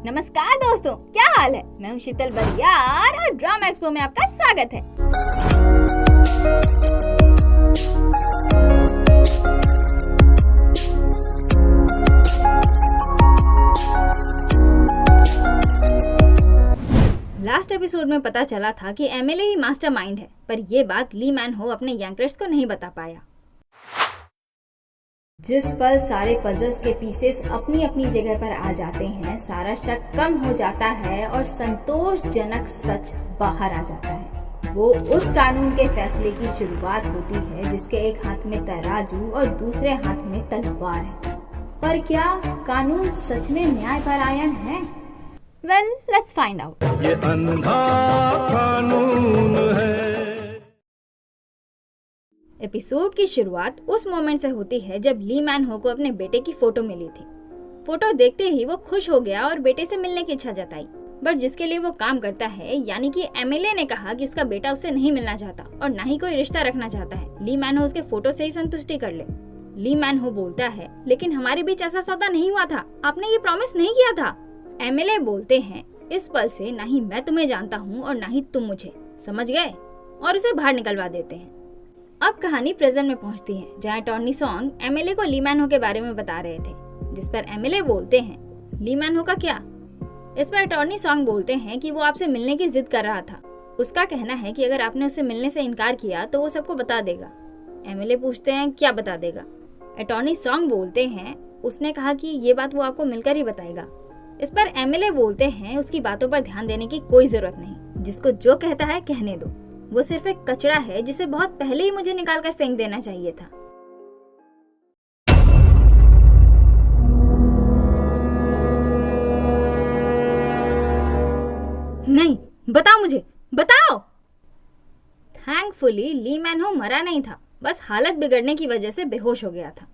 नमस्कार दोस्तों, क्या हाल है। मैं हूँ शीतल बरियार और ड्रामा एक्सपो में आपका स्वागत है। लास्ट एपिसोड में पता चला था कि एमएलए ही मास्टरमाइंड है, पर ये बात ली मैन हो अपने यंगर्स को नहीं बता पाया। जिस पल सारे पजल्स के पीसेस अपनी अपनी जगह पर आ जाते हैं, सारा शक कम हो जाता है और संतोषजनक सच बाहर आ जाता है। वो उस कानून के फैसले की शुरुआत होती है जिसके एक हाथ में तराजू और दूसरे हाथ में तलवार है। पर क्या कानून सच में न्यायपरायण है? Well, let's find out. ये अंधा कानून है। एपिसोड की शुरुआत उस मोमेंट से होती है जब ली मैन हो को अपने बेटे की फोटो मिली थी। फोटो देखते ही वो खुश हो गया और बेटे से मिलने की इच्छा जताई। बट जिसके लिए वो काम करता है, यानी कि एमएलए ने कहा कि उसका बेटा उससे नहीं मिलना चाहता और ना ही कोई रिश्ता रखना चाहता है। ली मैन हो उसके फोटो से ही संतुष्टि कर ले। ली मैन हो बोलता है, लेकिन हमारे बीच ऐसा सौदा नहीं हुआ था, आपने ये प्रॉमिस नहीं किया था। एमएलए बोलते हैं, इस पल से ना ही मैं तुम्हें जानता हूँ और ना ही तुम मुझे, समझ गए? और उसे बाहर निकलवा देते हैं। अब कहानी प्रेजेंट में पहुंचती है, जहां अटॉर्नी सॉन्ग एमएलए को ली मैन हो के बारे में बता रहे थे, जिस पर एमएलए बोलते हैं, ली मैन हो का क्या? इस पर अटॉर्नी सॉन्ग बोलते हैं कि वो आपसे मिलने की जिद कर रहा था। उसका कहना है कि अगर आपने उससे मिलने से इनकार किया तो वो सबको बता देगा। एमएलए पूछते हैं, क्या बता देगा? अटॉर्नी सॉन्ग बोलते हैं, उसने कहा कि ये बात वो आपको मिलकर ही बताएगा। इस पर एमएलए बोलते हैं, उसकी बातों पर ध्यान देने की कोई जरूरत नहीं, जिसको जो कहता है कहने दो। वो सिर्फ एक कचरा है जिसे बहुत पहले ही मुझे निकालकर फेंक देना चाहिए था। नहीं, बताओ मुझे, बताओ। थैंकफुली ली मैन हो मरा नहीं था, बस हालत बिगड़ने की वजह से बेहोश हो गया था।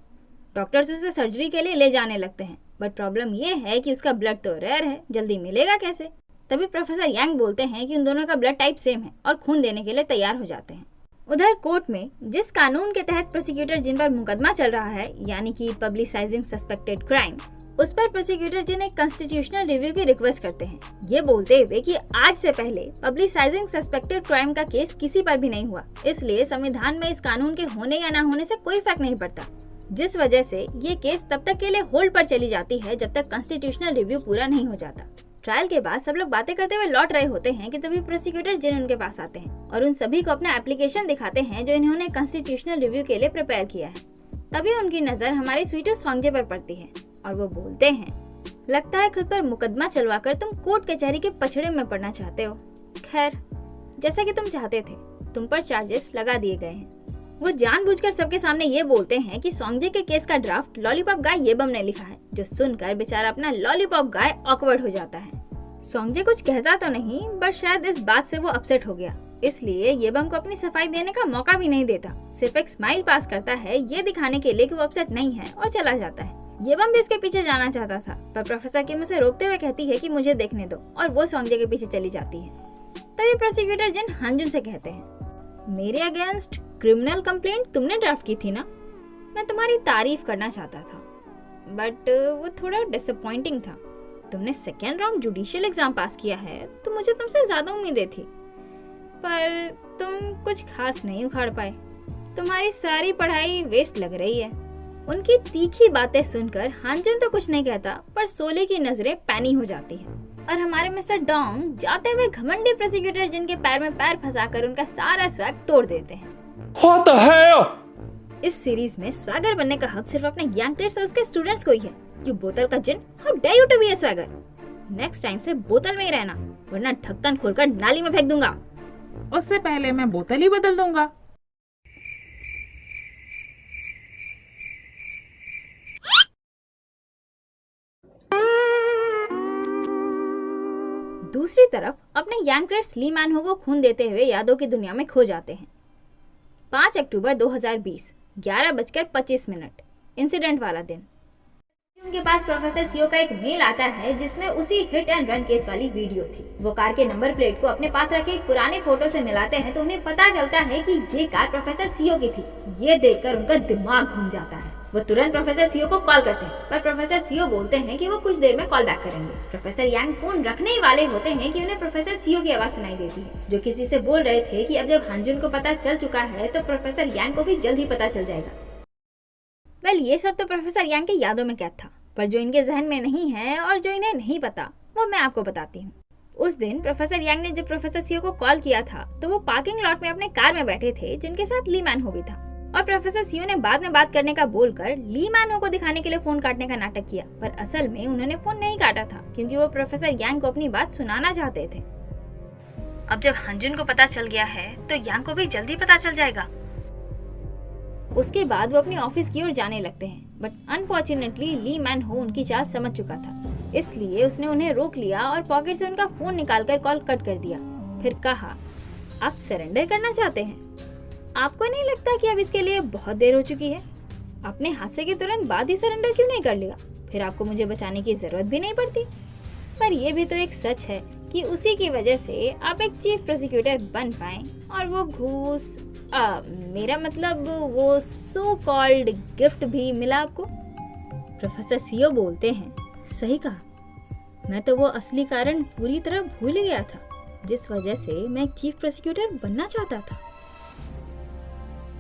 डॉक्टर्स उसे सर्जरी के लिए ले जाने लगते हैं, बट प्रॉब्लम ये है कि उसका ब्लड तो रेयर है, जल्दी मिलेगा कैसे? तभी प्रोफेसर यांग बोलते हैं कि उन दोनों का ब्लड टाइप सेम है और खून देने के लिए तैयार हो जाते हैं। उधर कोर्ट में जिस कानून के तहत प्रोसिक्यूटर जिन पर मुकदमा चल रहा है, यानी कि पब्लिसाइजिंग सस्पेक्टेड क्राइम, उस पर प्रोसिक्यूटर जिन एक कॉन्स्टिट्यूशनल रिव्यू की रिक्वेस्ट करते हैं, ये बोलते हुए कि आज से पहले पब्लिसाइजिंग सस्पेक्टेड क्राइम का केस किसी पर भी नहीं हुआ, इसलिए संविधान में इस कानून के होने या ना होने से कोई फर्क नहीं पड़ता, जिस वजह से ये केस तब तक के लिए होल्ड पर चली जाती है जब तक कॉन्स्टिट्यूशनल रिव्यू पूरा नहीं हो जाता। ट्रायल के बाद सब लोग बातें करते हुए लौट रहे होते हैं कि तभी प्रोसिक्यूटर जिन उनके पास आते हैं और उन सभी को अपना एप्लीकेशन दिखाते हैं जो इन्होंने कॉन्स्टिट्यूशनल रिव्यू के लिए प्रिपेयर किया है। तभी उनकी नजर हमारी स्वीटू सॉन्जे पर पड़ती है और वो बोलते हैं, लगता है खुद पर मुकदमा चलवाकर तुम कोर्ट कचहरी के पछड़े में पड़ना चाहते हो। खैर, जैसा कि तुम चाहते थे, तुम पर चार्जेस लगा दिए गए हैं। वो जानबूझकर सबके सामने ये बोलते हैं कि सॉन्जे के केस का ड्राफ्ट लॉलीपॉप गाय येबम ने लिखा है, जो सुनकर बेचारा अपना लॉलीपॉप गाय ऑकवर्ड हो जाता है। सॉन्जे कुछ कहता तो नहीं, बट शायद इस बात से वो अपसेट हो गया, इसलिए येबम को अपनी सफाई देने का मौका भी नहीं देता, सिर्फ एक स्माइल पास करता है ये दिखाने के लिए कि वो अपसेट नहीं है और चला जाता है। येबम भी उसके पीछे जाना चाहता था, पर प्रोफेसर किम उसे रोकते हुए कहती है कि मुझे देखने दो, और वो सॉन्जे के पीछे चली जाती है। तभी प्रोसिक्यूटर जिन हांजुन से कहते हैं, मेरे अगेंस्ट क्रिमिनल कंप्लेंट तुमने ड्राफ्ट की थी ना? मैं तुम्हारी तारीफ करना चाहता था, बट वो थोड़ा डिसअपॉइंटिंग था। तुमने सेकेंड राउंड जुडिशियल एग्जाम पास किया है तो मुझे तुमसे ज्यादा उम्मीदें थी, पर तुम कुछ खास नहीं उखाड़ पाए। तुम्हारी सारी पढ़ाई वेस्ट लग रही है। उनकी तीखी बातें सुनकर हांजुन तो कुछ नहीं कहता, पर सोले की नजरें पैनी हो जाती हैं और हमारे मिस्टर डोंग जाते हुए घमंडी प्रोसिक्यूटर जिनके पैर में पैर फंसाकर उनका सारा स्वैग तोड़ देते हैं। What the hell? इस सीरीज में स्वैगर बनने का हक सिर्फ अपने यंगस्टर्स और उसके स्टूडेंट्स को ही है। यू बोतल का gin, how dare you to be a swagger? Next time से बोतल में ही रहना, वरना ढक्कन खोलकर नाली में फेंक दूंगा। उससे पहले मैं बोतल ही बदल दूंगा। दूसरी तरफ अपने यंगस्टर्स ली मैन हो को खून देते हुए यादों की दुनिया में खो जाते हैं। 5 अक्टूबर 2020, 11:25, इंसिडेंट वाला दिन। उनके पास प्रोफेसर सीओ का एक मेल आता है जिसमें उसी हिट एंड रन केस वाली वीडियो थी। वो कार के नंबर प्लेट को अपने पास रखे एक पुराने फोटो से मिलाते हैं तो उन्हें पता चलता है कि ये कार प्रोफेसर सीओ की थी। ये देखकर उनका दिमाग घूम जाता है। वो तुरंत प्रोफेसर सीओ को कॉल करते हैं, पर प्रोफेसर सीओ बोलते हैं कि वो कुछ देर में कॉल बैक करेंगे। प्रोफेसर यांग फोन रखने ही वाले होते हैं कि उन्हें प्रोफेसर सीओ की आवाज सुनाई देती है, जो किसी से बोल रहे थे कि अब जब हांजुन को पता चल चुका है तो प्रोफेसर यांग को भी जल्द ही पता चल जाएगा। वेल, ये सब तो प्रोफेसर यांग की यादों में कैद था, पर जो इनके जहन में नहीं है और जो इन्हें नहीं पता वो मैं आपको बताती हूँ। उस दिन प्रोफेसर यांग ने जब प्रोफेसर सीओ को कॉल किया था तो वो पार्किंग लॉट में अपने कार में बैठे थे, जिनके साथ ली मैन हो भी था, और प्रोफेसर सीओ ने बाद में बात करने का बोलकर ली मैन हो को दिखाने के लिए फोन काटने का नाटक किया, पर असल में उन्होंने फोन नहीं काटा था क्योंकि वो प्रोफेसर यांग को अपनी बात सुनाना चाहते थे। अब जब हांजुन को पता चल गया है तो यांग को भी जल्दी पता चल जाएगा। उसके बाद वो अपनी ऑफिस की ओर जाने लगते हैं, बट अनफॉर्चुनेटली ली मैन हो उनकी चाल समझ चुका था, इसलिए उसने उन्हें रोक लिया और पॉकेट से उनका फोन निकालकर कॉल कट कर दिया। फिर कहा, आप सरेंडर करना चाहते हैं? आपको नहीं लगता कि अब इसके लिए बहुत देर हो चुकी है? अपने हादसे के तुरंत बाद ही सरेंडर क्यों नहीं कर लिया? फिर आपको मुझे बचाने की जरूरत भी नहीं पड़ती। पर यह भी तो एक सच है कि उसी की वजह से आप एक चीफ प्रोसिक्यूटर बन पाए और वो घूस मेरा मतलब वो सो कॉल्ड गिफ्ट भी मिला आपको। प्रोफेसर सीओ बोलते हैं, सही कहा, मैं तो वो असली कारण पूरी तरह भूल गया था जिस वजह से मैं चीफ प्रोसिक्यूटर बनना चाहता था।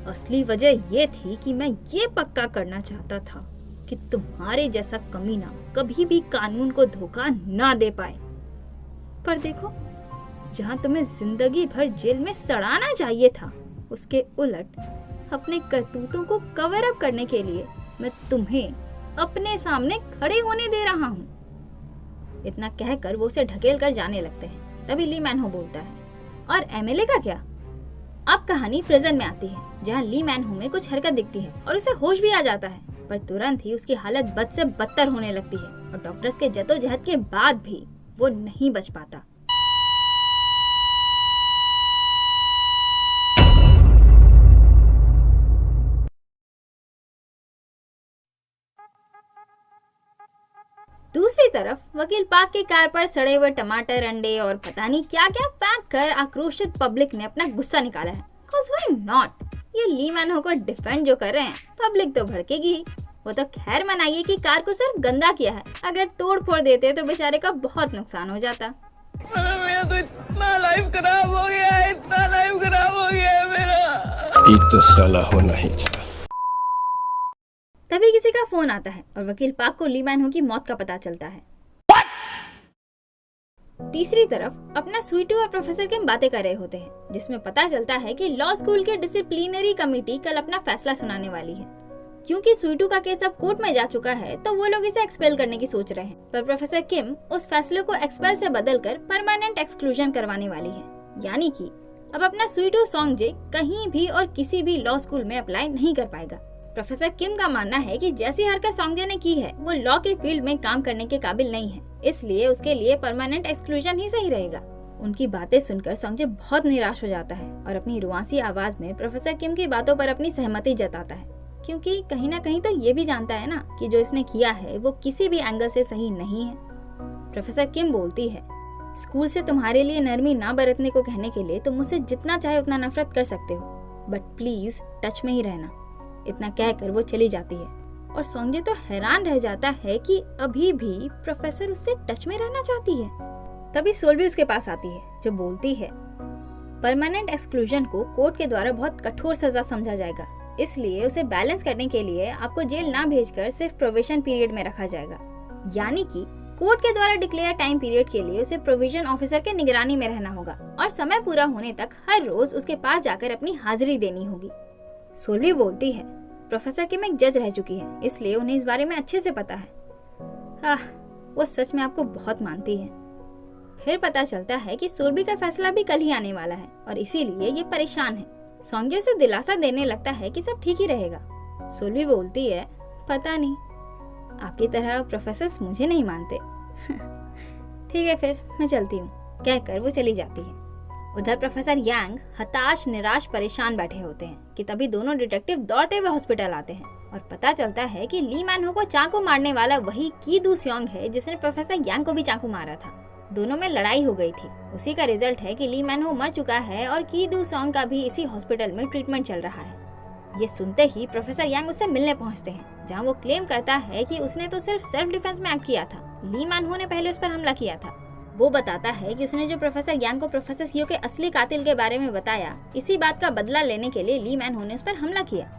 असली वजह ये थी कि मैं ये पक्का करना चाहता था कि तुम्हारे जैसा कमीना कभी भी कानून को धोखा ना दे पाए। पर देखो, जहां तुम्हें जिंदगी भर जेल में सड़ाना चाहिए था, उसके उलट अपने करतूतों को कवर अप करने के लिए मैं तुम्हें अपने सामने खड़े होने दे रहा हूँ। इतना कहकर वो उसे ढकेल कर जाने लगते हैं। तभी ली मैन हो बोलता है, और एमएलए का क्या? अब कहानी प्रिजन में आती है, जहाँ ली मैन हो में कुछ हरकत दिखती है और उसे होश भी आ जाता है, पर तुरंत ही उसकी हालत बद से बदतर होने लगती है और डॉक्टर्स के जद्दोजहद के बाद भी वो नहीं बच पाता। दूसरी तरफ वकील पार्क की कार पर सड़े हुए टमाटर, अंडे और पता नहीं क्या क्या फेंक कर आक्रोशित पब्लिक ने अपना गुस्सा निकाला है। Cause why not? ये ली मैन हो को डिफेंड जो कर रहे हैं, पब्लिक तो भड़केगी ही। वो तो खैर मनाइए कि कार को सिर्फ गंदा किया है, अगर तोड़ फोड़ देते तो बेचारे का बहुत नुकसान हो जाता। मेरा तो इतना लाइफ खराब हो गया है, इतना लाइफ खराब हो गया है मेरा। ये तो साला होना ही था। तभी किसी का फोन आता है और वकील पार्क को ली मैन हो की मौत का पता चलता है। तीसरी तरफ अपना स्वीटू और प्रोफेसर किम बातें कर रहे होते हैं, जिसमें पता चलता है कि लॉ स्कूल के डिसिप्लिनरी कमेटी कल अपना फैसला सुनाने वाली है। क्योंकि स्वीटू का केस अब कोर्ट में जा चुका है तो वो लोग इसे एक्सपेल करने की सोच रहे हैं, पर प्रोफेसर किम उस फैसले को एक्सपेल से बदलकर परमानेंट एक्सक्लूजन करवाने वाली है। यानी कि अब अपना स्वीटू सॉन्गजे कहीं भी और किसी भी लॉ स्कूल में अप्लाई नहीं कर पाएगा। प्रोफेसर किम का मानना है कि जैसी हरकत सॉन्गजे ने की है वो लॉ के फील्ड में काम करने के काबिल नहीं है, इसलिए उसके लिए परमानेंट एक्सक्लूजन ही सही रहेगा। उनकी बातें सुनकर सॉन्गजे बहुत निराश हो जाता है और अपनी रुआसी आवाज में प्रोफेसर किम की बातों पर अपनी सहमति जताता है, क्योंकि कहीं ना कहीं तो ये भी जानता है ना कि जो इसने किया है वो किसी भी एंगल से सही नहीं है। प्रोफेसर किम बोलती है, स्कूल से तुम्हारे लिए नरमी ना बरतने को कहने के लिए तुम मुझसे जितना चाहे उतना नफरत कर सकते हो, बट प्लीज टच में ही रहना। इतना कहकर वो चली जाती है और सॉन्गजे तो हैरान रह जाता है कि अभी भी प्रोफेसर उससे टच में रहना चाहती है। तभी सोल्वी उसके पास आती है, जो बोलती है, परमानेंट एक्सक्लूजन को कोर्ट के द्वारा बहुत कठोर सजा समझा जाएगा, इसलिए उसे बैलेंस करने के लिए आपको जेल ना भेजकर सिर्फ प्रोविजन पीरियड में रखा जाएगा। यानी कि कोर्ट के द्वारा डिक्लेयर टाइम पीरियड के लिए उसे प्रोविजन ऑफिसर के निगरानी में रहना होगा और समय पूरा होने तक हर रोज उसके पास जाकर अपनी हाजिरी देनी होगी। सोल्वी बोलती है, प्रोफेसर किम एक जज रह चुकी है, इसलिए उन्हें इस बारे में अच्छे से पता है। वो सच में आपको बहुत मानती है। फिर पता चलता है कि सोल्वी का फैसला भी कल ही आने वाला है और इसीलिए ये परेशान है। सॉन्गजे उसे दिलासा देने लगता है कि सब ठीक ही रहेगा। सोल्वी बोलती है, पता नहीं, आपकी तरह प्रोफेसर मुझे नहीं मानते। ठीक है फिर मैं चलती हूँ, कहकर वो चली जाती है। उधर प्रोफेसर यांग हताश, निराश, परेशान बैठे होते हैं कि तभी दोनों डिटेक्टिव दौड़ते हुए हॉस्पिटल आते हैं और पता चलता है कि ली मैन हो को चाकू मारने वाला वही की दू स्योंग है जिसने प्रोफेसर यांग को भी चाकू मारा था। दोनों में लड़ाई हो गई थी। उसी का रिजल्ट है कि ली मैन हो मर चुका है और की दू स्योंग का भी इसी हॉस्पिटल में ट्रीटमेंट चल रहा है। ये सुनते ही प्रोफेसर यांग उससे मिलने पहुंचते हैं, जहां वो क्लेम करता है कि उसने तो सिर्फ सेल्फ डिफेंस में एक्ट किया था, ली मैन हो ने पहले उस पर हमला किया था। वो बताता है कि उसने जो प्रोफेसर यांग को प्रोफेसर सियो के असली कातिल के बारे में बताया, इसी बात का बदला लेने के लिए ली मैन हो ने उस पर हमला किया।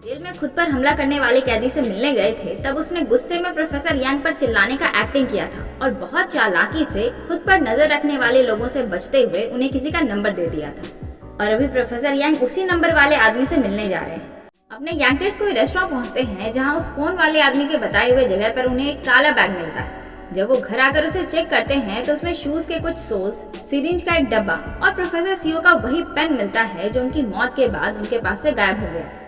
जेल में खुद पर हमला करने वाले कैदी से मिलने गए थे, तब उसने गुस्से में प्रोफेसर यांग पर चिल्लाने का एक्टिंग किया था और बहुत चालाकी से खुद पर नजर रखने वाले लोगों से बचते हुए उन्हें किसी का नंबर दे दिया था। और अभी प्रोफेसर यांग उसी नंबर वाले आदमी से मिलने जा रहे हैं। अपने यांगर्स कोई रेस्टोरेंट पहुंचते हैं, जहां उस फोन वाले आदमी के बताए हुए जगह पर उन्हें एक काला बैग मिलता है। जब वो घर आकर उसे चेक करते हैं तो उसमें शूज के कुछ सोल्स, सिरिंज का एक डब्बा और प्रोफेसर सियो का वही पेन मिलता है जो उनकी मौत के बाद उनके पास से गायब हो गया था।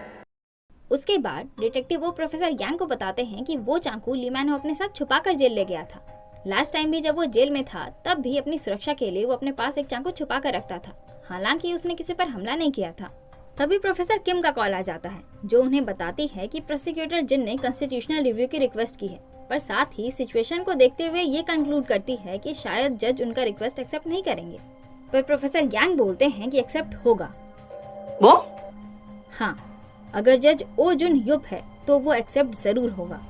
उसके बाद डिटेक्टिव वो प्रोफेसर यांग को बताते हैं कि वो चाकू ली मैन हो अपने साथ छुपा कर जेल ले गया था। लास्ट टाइम भी जब वो जेल में था, तब भी अपनी सुरक्षा के लिए वो अपने पास एक चाकू छुपा कर रखता था, हालांकि उसने किसी पर हमला नहीं किया था। तभी प्रोफेसर किम का कॉल आ जाता है, जो उन्हें बताती है कि प्रोसिक्यूटर जिन ने कॉन्स्टिट्यूशनल रिव्यू की रिक्वेस्ट की है, पर साथ ही सिचुएशन को देखते हुए ये कंक्लूड करती है कि शायद जज उनका रिक्वेस्ट एक्सेप्ट नहीं करेंगे। पर प्रोफेसर यांग बोलते हैं कि एक्सेप्ट होगा। वो? हाँ, अगर जज ओ जुन युप है तो वो एक्सेप्ट जरूर होगा।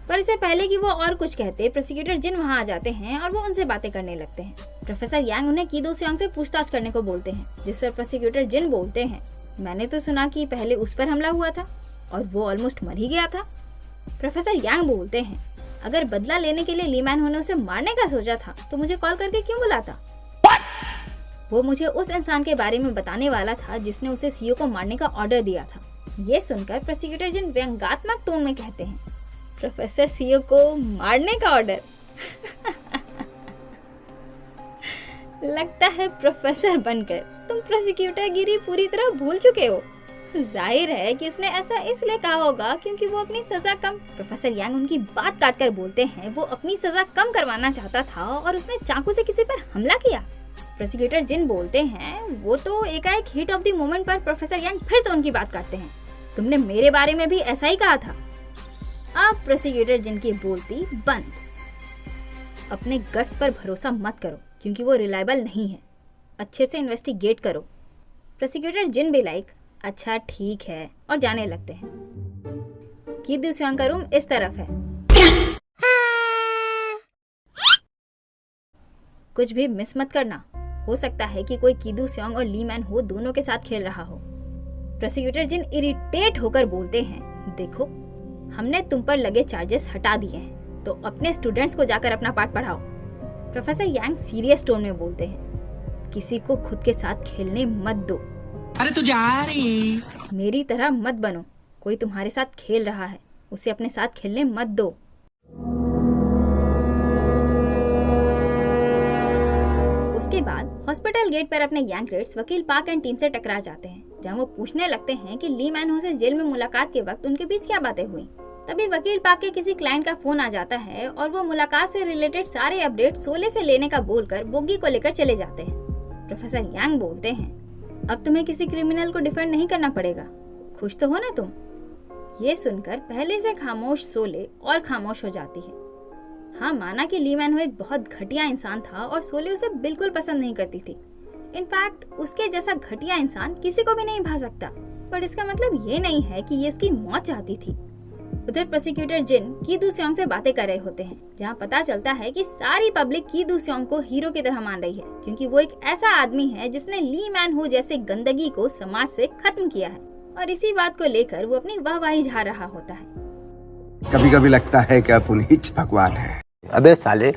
पर इससे पहले कि वो और कुछ कहते, प्रोसिक्यूटर जिन वहाँ आ जाते हैं और वो उनसे बातें करने लगते हैं। प्रोफेसर यांग उन्हें की दो सियांग से पूछताछ करने को बोलते हैं, जिस पर प्रोसिक्यूटर जिन बोलते हैं, मैंने तो सुना कि पहले उस पर हमला हुआ था और वो ऑलमोस्ट मर ही गया था। प्रोफेसर यांग बोलते हैं, अगर बदला लेने के लिए ली मैन हो ने उसे मारने का सोचा था तो मुझे कॉल करके क्यों बुलाता? वो मुझे उस इंसान के बारे में बताने वाला था जिसने उसे सीओ को मारने का ऑर्डर दिया था। ये सुनकर प्रोसिक्यूटर जिन व्यंग्यात्मक टोन में कहते हैं, प्रोफेसर सीओ को मारने का ऑर्डर? लगता है प्रोफेसर बनकर तुम प्रोसिक्यूटर गिरी पूरी तरह भूल चुके हो। जाहिर है कि उसने ऐसा इसलिए कहा होगा क्योंकि वो अपनी सजा कम। प्रोफेसर यांग उनकी बात काटकर बोलते हैं, वो अपनी सजा कम करवाना चाहता था और उसने चाकू से किसी पर हमला किया। प्रोसिक्यूटर जिन बोलते हैं, वो तो एकाएक हीट ऑफ द मोमेंट पर प्रोफेसर यांग फिर से उनकी बात काटते हैं, तुमने मेरे बारे में भी ऐसा ही कहा था। अब प्रोसिक्यूटर जिन की बोलती बंद। अपने गट्स पर भरोसा मत करो क्योंकि वो रिलायबल नहीं है, अच्छे से इन्वेस्टिगेट करो। प्रोसिक्यूटर जिन भी लाइक अच्छा ठीक है और जाने लगते हैं। की दुसियांग का रूम इस तरफ है। कुछ भी मिस मत करना, हो सकता है कि कोई कीदू सियांग और ली मैन हो दोनों के साथ खेल रहा हो। प्रोसिक्यूटर जिन इरिटेट होकर बोलते हैं, देखो हमने तुम पर लगे चार्जेस हटा दिए हैं, तो अपने स्टूडेंट्स को जाकर अपना पाठ पढ़ाओ। प्रोफेसर यांग सीरियस टोन में बोलते हैं, किसी को खुद के साथ खेलने मत दो। अरे तू जा रही? मेरी तरह मत बनो, कोई तुम्हारे साथ खेल रहा है, उसे अपने साथ खेलने मत दो। उसके बाद हॉस्पिटल गेट पर अपने यांगरेट्स वकील पार्क एंड टीम से टकरा जाते हैं, जहां वो पूछने लगते हैं कि ली मैन हो से जेल में मुलाकात के वक्त उनके बीच क्या बातें हुई। तभी वकील पार्क के किसी क्लाइंट का फोन आ जाता है और वो मुलाकात से रिलेटेड सारे अपडेट सोले से लेने का बोलकर बोगी को लेकर चले जाते हैं। प्रोफेसर यांग बोलते हैं, अब तुम्हें किसी क्रिमिनल को डिफेंड नहीं करना पड़ेगा, खुश तो हो ना तुम? ये सुनकर पहले से खामोश सोले और खामोश हो जाती है। हाँ, माना कि ली मैन हो एक बहुत घटिया इंसान था और सोले उसे बिल्कुल पसंद नहीं करती थी। इनफैक्ट उसके जैसा घटिया इंसान किसी को भी नहीं भा सकता, पर इसका मतलब ये नहीं है कि ये उसकी मौत चाहती थी। उधर प्रोसिक्यूटर जिन की दुसियांग से बातें कर रहे होते हैं, जहाँ पता चलता है कि सारी पब्लिक की दुसियांग को हीरो की तरह मान रही है, क्योंकि वो एक ऐसा आदमी है जिसने ली मैन हो जैसे गंदगी को समाज से खत्म किया है, और इसी बात को लेकर वो अपनी वाहवाही झाड़ रहा होता है। कभी कभी लगता है कि आप उन्हीं भगवान है। अबे साले।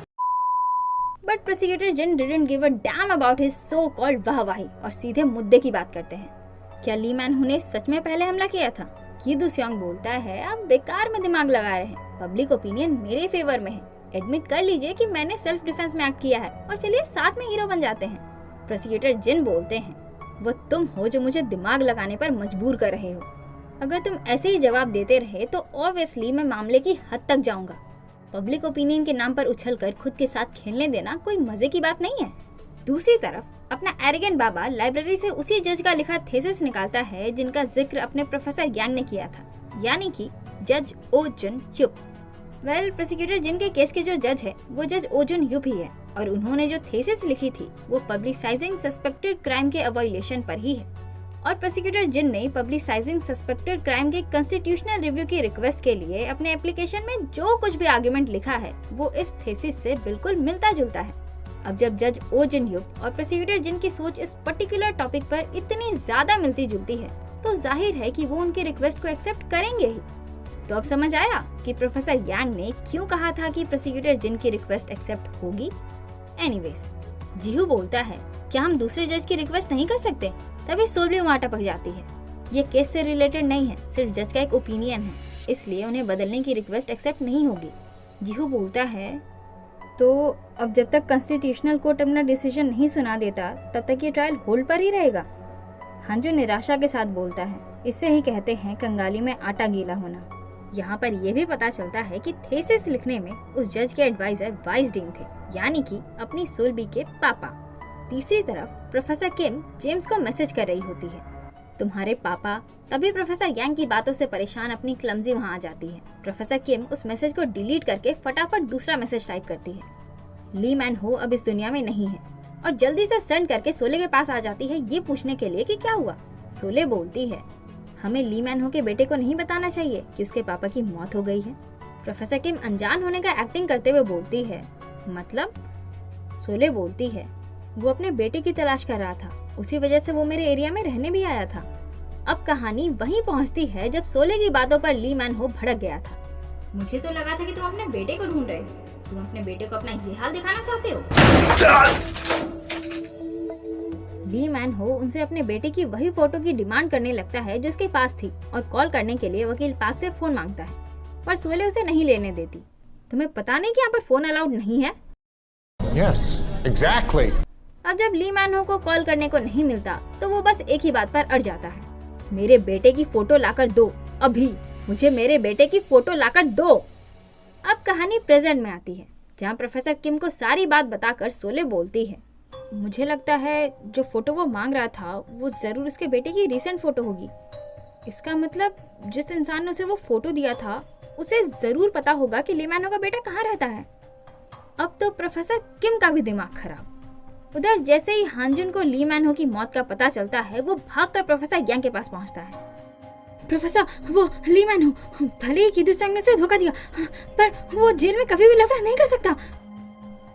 But prosecutor Jin didn't give a damn about his so called वाहवाही और सीधे मुद्दे की बात करते हैं। क्या ली मैन हो ने सच में पहले हमला किया था? की दुसियांग बोलता है, आप बेकार में दिमाग लगा रहे हैं, पब्लिक ओपिनियन मेरे फेवर में है, एडमिट कर लीजिए कि मैंने सेल्फ डिफेंस में एक्ट किया है और चलिए साथ में हीरो बन जाते हैं। प्रोसिक्यूटर जिन बोलते हैं, वो तुम हो जो मुझे दिमाग लगाने पर मजबूर कर रहे हो। अगर तुम ऐसे ही जवाब देते रहे तो ऑब्वियसली मैं मामले की हद तक जाऊंगा। पब्लिक ओपिनियन के नाम पर उछलकर खुद के साथ खेलने देना कोई मजे की बात नहीं है। दूसरी तरफ अपना एरोगेंट बाबा लाइब्रेरी से उसी जज का लिखा थीसिस निकालता है जिनका जिक्र अपने प्रोफेसर यांग ने किया था, यानी कि जज ओ जुन युप। वेल, प्रोसिक्यूटर जिन के केस के जो जज है वो जज ओ जुन युप ही है, और उन्होंने जो थीसिस लिखी थी वो पब्लिसाइजिंग सस्पेक्टेड क्राइम के अवॉइलेशन पर ही है। और प्रोसिक्यूटर जिन ने पब्लिसाइजिंग सस्पेक्टेड क्राइम के कॉन्स्टिट्यूशनल रिव्यू की रिक्वेस्ट के लिए अपने एप्लीकेशन में जो कुछ भी आर्गुमेंट लिखा है वो इस थीसिस से बिल्कुल मिलता जुलता है। अब जब जज ओ जिन ह्यूक और प्रोसिक्यूटर जिन की सोच इस पर्टिकुलर टॉपिक पर इतनी ज्यादा मिलती जुलती है तो जाहिर है कि वो उनकी रिक्वेस्ट को एक्सेप्ट करेंगे ही। तो अब समझ आया कि प्रोफेसर यांग ने क्यों कहा था कि प्रोसिक्यूटर जिन की रिक्वेस्ट एक्सेप्ट होगी। एनीवेज, जीहू बोलता है क्या हम दूसरे जज की रिक्वेस्ट नहीं कर सकते? तभी सोलबी वहाँ टपक जाती है, ये केस से रिलेटेड नहीं है, सिर्फ जज का एक ओपिनियन है, इसलिए उन्हें बदलने की रिक्वेस्ट एक्सेप्ट नहीं होगी। जीहू बोलता है तो अब जब तक कॉन्स्टिट्यूशनल कोर्ट अपना डिसीजन नहीं सुना देता तब तक ये ट्रायल होल्ड पर ही रहेगा। हांजू निराशा के साथ बोलता है, इसे ही कहते हैं कंगाली में आटा गीला होना। यहाँ पर यह भी पता चलता है कि थीसिस लिखने में उस जज के एडवाइजर वाइसडीन थे, यानी कि अपनी सोलबी के पापा। तीसरी तरफ प्रोफेसर किम जेम्स को मैसेज कर रही होती है, तुम्हारे पापा। तभी प्रोफेसर यांग की बातों से परेशान अपनी क्लमजी वहाँ आ जाती है। प्रोफेसर किम उस मैसेज को डिलीट करके फटाफट दूसरा मैसेज टाइप करती है। ली मैन हो अब इस दुनिया में नहीं है और जल्दी से सेंड करके सोले के पास आ जाती है ये पूछने के लिए कि क्या हुआ। सोले बोलती है हमें ली मैन हो के बेटे को नहीं बताना चाहिए कि उसके पापा की मौत हो गई है। प्रोफेसर किम अनजान होने का एक्टिंग करते हुए बोलती है, मतलब? सोले बोलती है वो अपने बेटे की तलाश कर रहा था, उसी वजह से वो मेरे एरिया में रहने भी आया था। अब कहानी वहीं पहुंचती है जब सोले की बातों पर ली मैन हो भड़क गया था। मुझे तो लगा था कि तुम अपने बेटे को ढूंढ रहे हो, तुम अपने बेटे को अपना ये हाल दिखाना चाहते हो। ली मैन हो उनसे अपने बेटे की वही फोटो की डिमांड करने लगता है जो उसके पास थी और कॉल करने के लिए वकील पार्क से फोन मांगता है, पर सोले उसे नहीं लेने देती। तुम्हें पता नहीं कि यहाँ पर फोन अलाउड नहीं है? Yes, exactly. अब जब ली मैन हो को कॉल करने को नहीं मिलता तो वो बस एक ही बात पर अड़ जाता है, मेरे बेटे की फोटो लाकर दो, अभी मुझे मेरे बेटे की फोटो लाकर दो। अब कहानी प्रेजेंट में आती है जहाँ प्रोफेसर किम को सारी बात बताकर सोले बोलती है, मुझे लगता है जो फोटो वो मांग रहा था वो जरूर उसके बेटे की रीसेंट फोटो होगी। इसका मतलब जिस इंसान ने उसे वो फोटो दिया था उसे जरूर पता होगा कि ली मैन हो का बेटा कहाँ रहता है। अब तो प्रोफेसर किम का भी दिमाग खराब। उधर जैसे ही हांजुन को ली मैन हो की मौत का पता चलता है वो भागकर प्रोफेसर यांग के पास पहुंचता है। प्रोफेसर, वो ली मैन हो भले ही किदू संग ने उसे धोखा दिया, पर वो जेल में कभी भी लफड़ा नहीं कर सकता।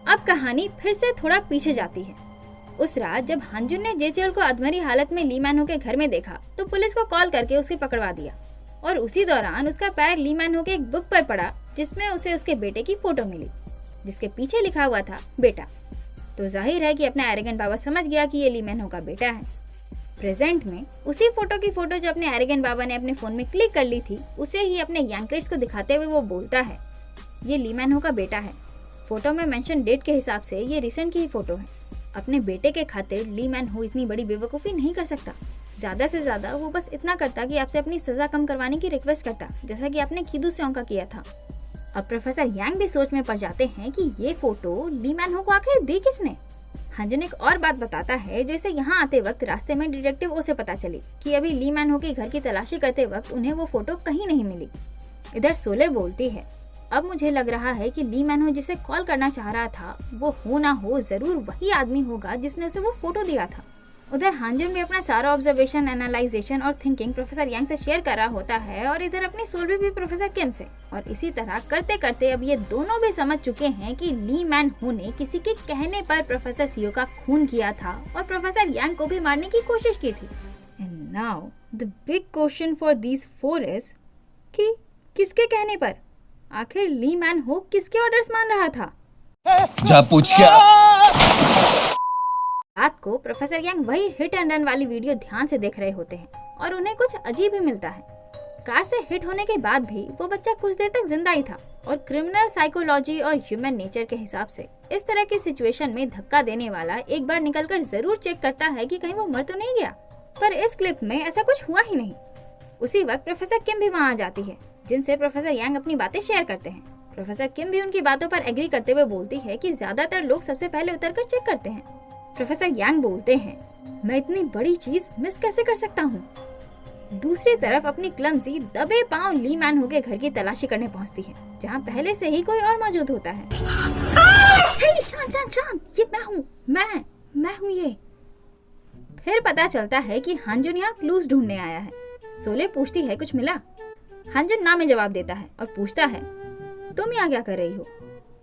अब कहानी फिर से थोड़ा पीछे जाती है। उस रात जब हांजुन ने जेचेल को अधमरी हालत में ली मैन हो के घर में देखा तो पुलिस को कॉल करके उसे पकड़वा दिया और उसी दौरान उसका पैर ली मैन हो के एक बुक पर पड़ा जिसमें उसे उसके बेटे की फोटो मिली जिसके पीछे लिखा हुआ था बेटा। तो जाहिर है कि अपना एरोगेंट बाबा समझ गया कि ये ली मैन हो का बेटा है। प्रेजेंट में उसी फोटो की फोटो जो अपने एरोगेंट बाबा ने अपने फोन में क्लिक कर ली थी उसे ही अपने यांग को दिखाते हुए वो बोलता है, ये ली मैन हो का बेटा है। फोटो में मेंशन डेट के हिसाब से ये रिसेंट की ही फोटो है। अपने बेटे के खातिर ली मैन हो इतनी बड़ी बेवकूफ़ी नहीं कर सकता। ज़्यादा से ज़्यादा वो बस इतना करता कि आपसे अपनी सज़ा कम करवाने की रिक्वेस्ट करता, जैसा कि आपने किदू सेओंग का किया था। अब प्रोफेसर यांग भी सोच में पड़ जाते हैं कि ये फोटो ली मैन हो को आखिर दी किसने। हांजुन एक और बात बताता है जो इसे यहाँ आते वक्त रास्ते में डिटेक्टिव ओ से पता चली कि अभी ली मैन हो के घर की तलाशी करते वक्त उन्हें वो फोटो कहीं नहीं मिली। इधर सोले बोलती है, अब मुझे लग रहा है कि ली मैन हो जिसे कॉल करना चाह रहा था वो हो ना हो जरूर वही आदमी होगा जिसने उसे वो फोटो दिया था। उधर हांजुन भी अपना सारा ऑब्जर्वेशन, एनालाइजेशन और थिंकिंग प्रोफेसर यांग से शेयर कर रहा होता है और इधर अपनी सोलबी भी प्रोफेसर किम से। और इसी तरह करते करते अब ये दोनों भी समझ चुके हैं कि ली मैन हो ने किसी के कहने पर प्रोफेसर सियो का खून किया था और प्रोफेसर यांग को भी मारने की कोशिश की थी। And now the big question for these four is कि किसके कहने पर? आखिर ली मैन हो किसके ऑर्डर्स मान रहा था? जा पूछ क्या? रात को प्रोफेसर यांग वही हिट एंड रन वाली वीडियो ध्यान से देख रहे होते हैं और उन्हें कुछ अजीब ही मिलता है। कार से हिट होने के बाद भी वो बच्चा कुछ देर तक जिंदा ही था और क्रिमिनल साइकोलॉजी और ह्यूमन नेचर के हिसाब से इस तरह की सिचुएशन में धक्का देने वाला एक बार निकलकर जरूर चेक करता है कि कहीं वो मर तो नहीं गया। पर इस क्लिप में ऐसा कुछ हुआ ही नहीं। उसी वक्त प्रोफेसर किम भी वहाँ आ जाती है जिनसे प्रोफेसर यांग अपनी बातें शेयर करते हैं। प्रोफेसर किम भी उनकी बातों पर एग्री करते हुए बोलती है कि ज्यादातर लोग सबसे पहले उतरकर चेक करते हैं। प्रोफेसर यांग बोलते हैं, मैं इतनी बड़ी चीज मिस कैसे कर सकता हूँ। दूसरी तरफ अपनी क्लमजी दबे पांव ली मैन हो के घर की तलाशी करने पहुँचती है जहाँ पहले से ही कोई और मौजूद होता है। हे, शांत शांत शांत, ये मैं हूँ ये। फिर पता चलता है कि हांजुन यहाँ क्लूज ढूंढने आया है। सोले पूछती है कुछ मिला? हांजुन ना में जवाब देता है और पूछता है तुम यहाँ क्या कर रही हो?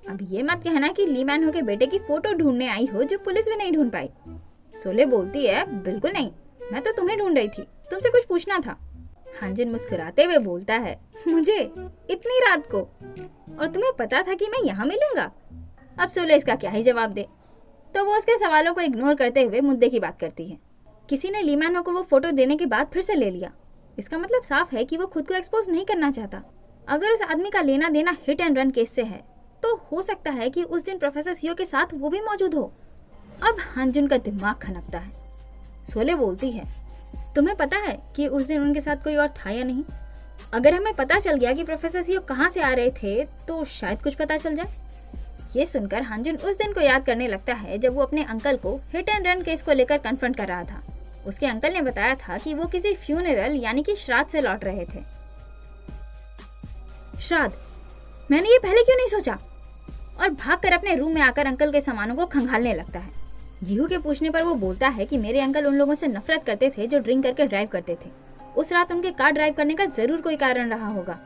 अब ये मत कहना कि ली मैन हो के बेटे की फोटो ढूंढने आई हो जो पुलिस भी नहीं ढूंढ पाई। सोले बोलती है बिल्कुल नहीं, मैं तो तुम्हें ढूंढ रही थी, तुमसे कुछ पूछना था। हांजुन मुस्कुराते हुए बोलता है मुझे इतनी रात को, और तुम्हें पता था कि मैं यहाँ मिलूंगा? अब सोले इसका क्या ही जवाब दे, तो वो उसके सवालों को इग्नोर करते हुए मुद्दे की बात करती है। किसी ने ली मैन हो को वो फोटो देने के बाद फिर से ले लिया। इसका मतलब साफ है कि वो खुद को एक्सपोज नहीं करना चाहता। अगर उस आदमी का लेना देना हिट एंड रन केस से है तो हो सकता है कि उस दिन प्रोफेसर सियो के साथ वो भी मौजूद हो। अब हांजुन का दिमाग खनकता है। सोले बोलती है तुम्हें पता है कि उस दिन उनके साथ कोई और था या नहीं? अगर हमें पता चल गया कि प्रोफेसर सियो कहाँ से आ रहे थे तो शायद कुछ पता चल जाए। ये सुनकर हांजुन उस दिन को याद करने लगता है जब वो अपने अंकल को हिट एंड रन केस को लेकर कन्फ्रंट कर रहा था। उसके अंकल ने बताया था कि वो किसी फ्यूनरल यानी कि श्राद्ध से लौट रहे थे। श्राद्ध? मैंने ये पहले क्यों नहीं सोचा? और भागकर अपने रूम में आकर अंकल के सामानों को खंगालने लगता है। जीहू के पूछने पर वो बोलता है कि मेरे अंकल उन लोगों से नफरत करते थे जो ड्रिंक करके ड्राइव करते थे। उस रात उनके कार ड्राइव करने का जरूर कोई कारण रहा होगा।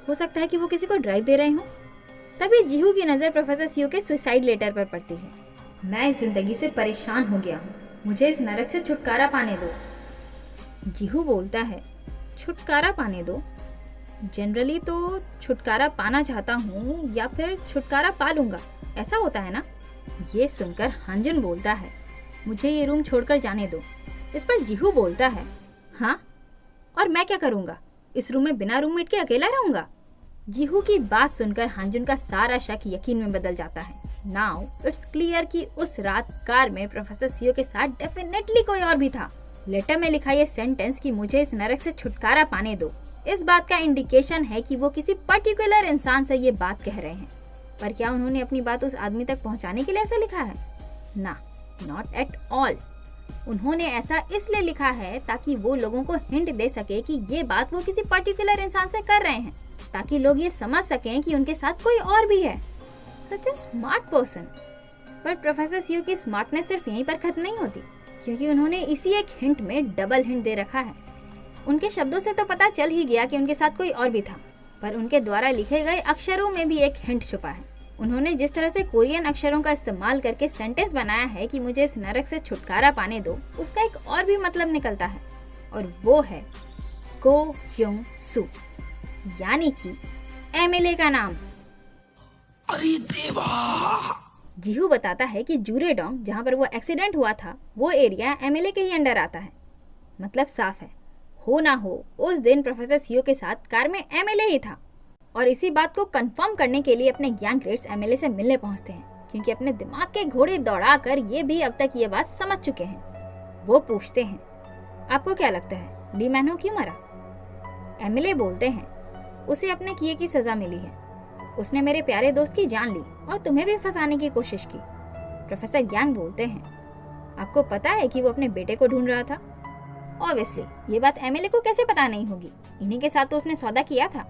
हो सकता है कि वो किसी को ड्राइव दे रहे हों। तभी जीहू की नजर प्रोफेसर सियो के सुसाइड लेटर पर पड़ती है। मैं इस जिंदगी से परेशान हो गया हूँ, मुझे इस नरक से छुटकारा पाने दो। जीहू बोलता है छुटकारा पाने दो? जनरली तो छुटकारा पाना चाहता हूँ या फिर छुटकारा पा लूंगा, ऐसा होता है ना? ये सुनकर हांजुन बोलता है मुझे ये रूम छोड़कर जाने दो। इस पर जीहू बोलता है हाँ, और मैं क्या करूँगा? इस रूम में बिना रूममेट के अकेला रहूंगा? जीहू की बात सुनकर हांजुन का सारा शक यकीन में बदल जाता है। नाउ इट्स क्लियर कि उस रात कार में प्रोफेसर सियो के साथ डेफिनेटली कोई और भी था। लेटर में लिखा ये सेंटेंस कि मुझे इस नरक से छुटकारा पाने दो, इस बात का इंडिकेशन है कि वो किसी पर्टिकुलर इंसान से ये बात कह रहे हैं। पर क्या उन्होंने अपनी बात उस आदमी तक पहुंचाने के लिए ऐसा लिखा है? ना, नॉट एट ऑल। उन्होंने ऐसा इसलिए लिखा है ताकि वो लोगों को हिंट दे सके कि ये बात वो किसी पर्टिकुलर इंसान से कर रहे हैं, ताकि लोग ये समझ सकें कि उनके साथ कोई और भी है। सच ए स्मार्ट पर्सन। बट प्रोफेसर सियो की स्मार्टनेस सिर्फ यहीं पर खत्म नहीं होती, क्योंकि उन्होंने इसी एक हिंट में डबल हिंट दे रखा है। उनके शब्दों से तो पता चल ही गया कि उनके साथ कोई और भी था, पर उनके द्वारा लिखे गए अक्षरों में भी एक हिंट छुपा है। उन्होंने जिस तरह से कोरियन अक्षरों का इस्तेमाल करके सेंटेंस बनाया है कि मुझे इस नरक से छुटकारा पाने दो, उसका एक और भी मतलब निकलता है, और वो है को ह्युंग सू, यानी कि एमएलए का नाम। अरे देवा! जीहू बताता है कि जूरेडोंग, जहाँ पर वो एक्सीडेंट हुआ था, वो एरिया एमएलए के ही अंडर आता है। मतलब साफ है, हो ना हो उस दिन प्रोफेसर सियो के साथ कार में एमएलए ही था। और इसी बात को कंफर्म करने के लिए अपने गैंग रेड्स एमएलए से मिलने पहुंचते हैं, क्योंकि अपने दिमाग के घोड़े दौड़ाकर ये भी अब तक ये बात समझ चुके हैं। वो पूछते हैं आपको क्या लगता है ली मैन हो क्यों मरा? एमएलए बोलते हैं उसे अपने किए की सजा मिली है, उसने मेरे प्यारे दोस्त की जान ली और तुम्हें भी फंसाने की कोशिश की। प्रोफेसर यांग बोलते हैं आपको पता है कि वो अपने बेटे को ढूंढ रहा था? ऑब्वियसली ये बात एमएलए को कैसे पता नहीं होगी, इन्हीं के साथ तो उसने सौदा किया था।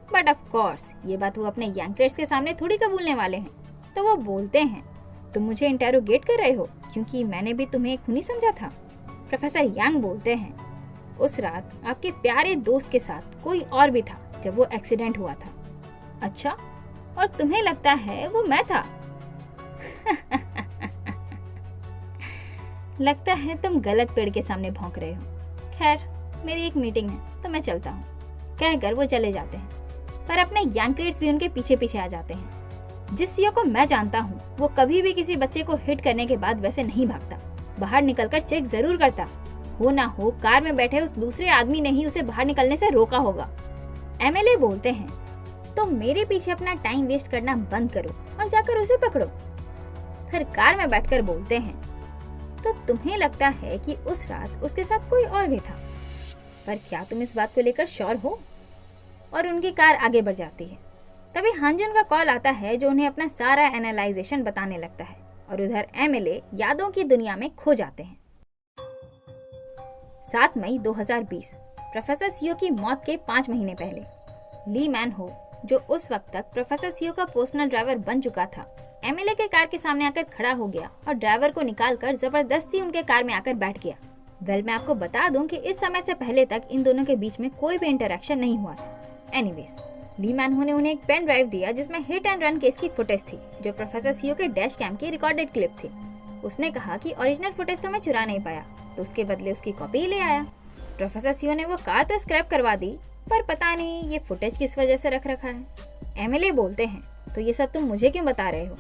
बट ऑफ कोर्स ये बात वो अपने यंगस्टर्स के सामने थोड़ी कबूलने वाले हैं। तो वो बोलते हैं तुम मुझे इंटेरोगेट कर रहे हो क्योंकि मैंने भी तुम्हें खूनी समझा था। प्रोफेसर यांग बोलते हैं उस रात आपके प्यारे दोस्त के साथ कोई और भी था जब वो एक्सीडेंट हुआ था। अच्छा, और तुम्हें लगता है वो मैं था? लगता है तुम गलत पेड़ के सामने भौंक रहे हो। खैर मेरी एक मीटिंग है तो मैं चलता हूँ, कहकर वो चले जाते हैं। पर अपने यंगस्टर्स भी उनके पीछे पीछे आ जाते हैं। जिस सीओ को मैं जानता हूँ वो कभी भी किसी बच्चे को हिट करने के बाद वैसे नहीं भागता, बाहर निकलकर चेक जरूर करता। हो ना हो कार में बैठे उस दूसरे आदमी ने ही उसे बाहर निकलने से रोका होगा। एमएलए बोलते हैं तो मेरे पीछे अपना टाइम वेस्ट करना बंद करो और जाकर उसे पकड़ो। फिर कार में बैठकर बोलते हैं तो तुम्हें लगता है कि उस रात उसके साथ कोई और भी था, पर क्या तुम इस बात को लेकर श्योर हो? और उनकी कार आगे बढ़ जाती है। तभी हांजुन का कॉल आता है जो उन्हें अपना सारा एनालाइजेशन बताने लगता है, और उधर एमएलए यादों की दुनिया में खो जाते हैं। 7 मई 2020 प्रोफेसर सियो की मौत के 5 महीने पहले ली मैन हो, जो उस वक्त तक प्रोफेसर सियो का पर्सनल ड्राइवर बन चुका था, एमएलए के कार के सामने आकर खड़ा हो गया और ड्राइवर को निकालकर जबरदस्ती उनके कार में आकर बैठ गया। वेल, मैं आपको बता दूं कि इस समय से पहले तक इन दोनों के बीच में कोई भी इंटरेक्शन नहीं हुआ था। एनीवेज, ली मैन हो ने उन्हें एक पेन ड्राइव दिया जिसमें हिट एंड रन केस की फुटेज थी, जो प्रोफेसर सीओ के डैश कैम की रिकॉर्डेड क्लिप थी। उसने कहा कि ओरिजिनल फुटेज तो मैं चुरा नहीं पाया, तो उसके बदले उसकी कॉपी ही ले आया। प्रोफेसर सीओ ने वो कार तो स्क्रैप करवा दी, पर पता नहीं ये फुटेज किस वजह से रख रखा है। एमएलए बोलते हैं, तो ये सब तुम मुझे क्यों बता रहे हो?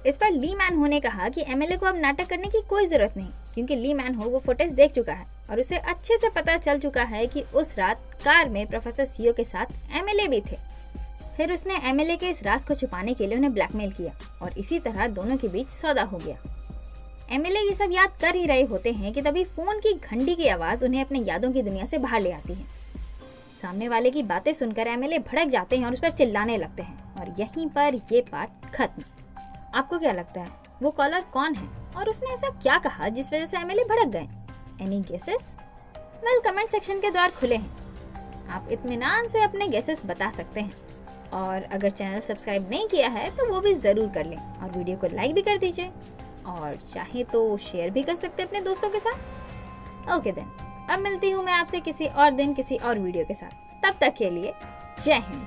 इस पर ली मैन हो ने कहा कि एमएलए को अब नाटक करने की कोई जरूरत नहीं, क्योंकि ली मैन हो वो फुटेज देख चुका है और उसे अच्छे से पता चल चुका है कि उस रात कार में प्रोफेसर सीओ के साथ एमएलए भी थे। फिर उसने एमएलए के इस राज को छुपाने के लिए उन्हें ब्लैकमेल किया और इसी तरह दोनों के बीच सौदा हो गया। एमएलए ये सब याद कर ही रहे होते हैं कि तभी फोन की घंटी की आवाज उन्हें अपने यादों की दुनिया से बाहर ले आती है। सामने वाले की बातें सुनकर एमएलए भड़क जाते हैं और उस पर चिल्लाने लगते हैं और यहीं पर ये पार्ट खत्म। आपको क्या लगता है वो कॉलर कौन है और उसने ऐसा क्या कहा जिस वजह से एमएलए भड़क गए? Any guesses? Well, comment section के द्वार खुले हैं, आप इत्मीनान से अपने गेसेस बता सकते हैं। और अगर चैनल सब्सक्राइब नहीं किया है तो वो भी ज़रूर कर लें और वीडियो को लाइक भी कर दीजिए और चाहे तो शेयर भी कर सकते हैं अपने दोस्तों के साथ। ओके देन, अब मिलती हूँ मैं आपसे किसी और दिन किसी और वीडियो के साथ। तब तक के लिए जय हिंद।